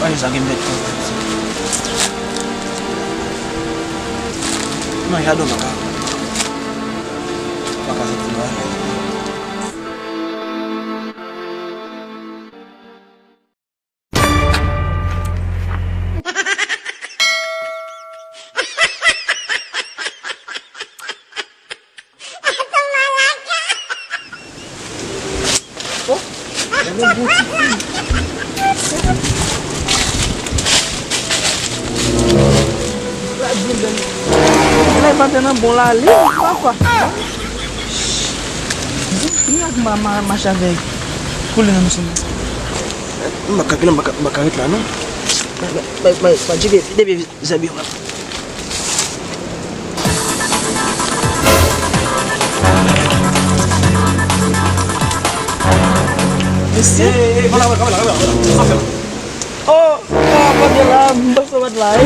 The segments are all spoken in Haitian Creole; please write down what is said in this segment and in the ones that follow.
Why is again that? No, I don't know. Maintenant bon là quoi ini aku macam avec kulit na musim makakit lah no ba jibe debe zabi wa voilà oh apa dia lah bersobat lain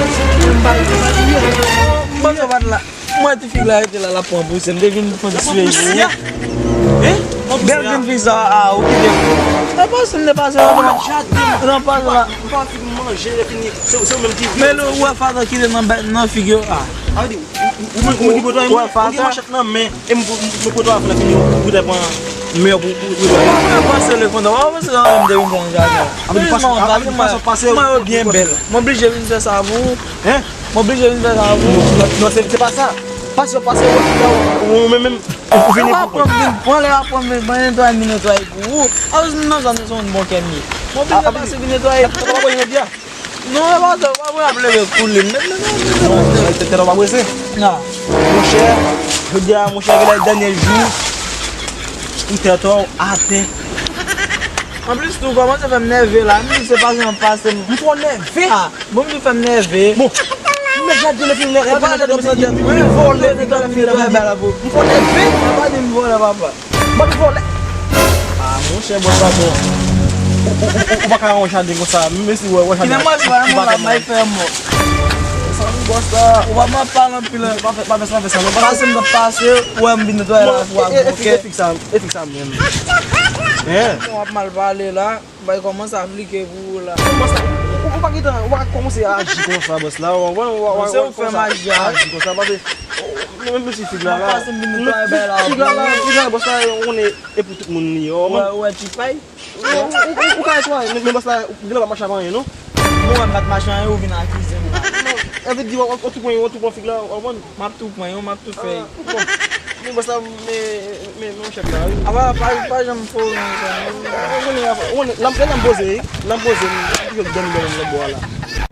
bersobat lah moi tu files là était là la pour vous c'est devine pour suivre Belgian visa ah ok é pas ce n'est pas ça non pas là pas manger fini c'est même type mais le wa fada qui non figure ah adi o boto ai wa fada machat na mais em boto a fala fini o da ban meu pas c'est le fond on va se rendre de bon gars abi passer bien belle m'oblige de faire ça vous hein m'oblige de faire ça vous non c'est pas ça passe ou même on vient pour aller apprendre ben toi minute aí pour nós não somos bom que mim m'oblige passer minute aí pas bon dia non va appeler cool non tu te va bosser non mon cher je dis à mon cher les derniers jours il te toi até en plus tu commences à faire nerver là mais c'est pas un passe il faut nerver ah bon tu fais nerver bon mais j'ai dit le film là pas de voler dans la fille là bas vous il faut nerver pas de voler papa pas de voler ah mon cher bon ça bon on va carrément changer comme ça même si ouais il est moi vraiment la mai faire moi ça me gosta on va m'en parler un peu là pas faire ça passe me passer ouais me bintu là ok fixe ça même on va mal parler là va commencer à appliquer vous là on va commencer à agir comme ça boss là on va faire magie comme ça parce que même si figure là passe me bintu là boss là on est et pour tout le monde ouais tu payes o cara toi mais boss là il va marcher avant non moi mettre machin ou venir à cuisine elle veut dire outro point figure là on m'a tout point m'a tout fait mais boss là mais mon chef là aba pas j'aime faut on lamposer il faut donner le bois là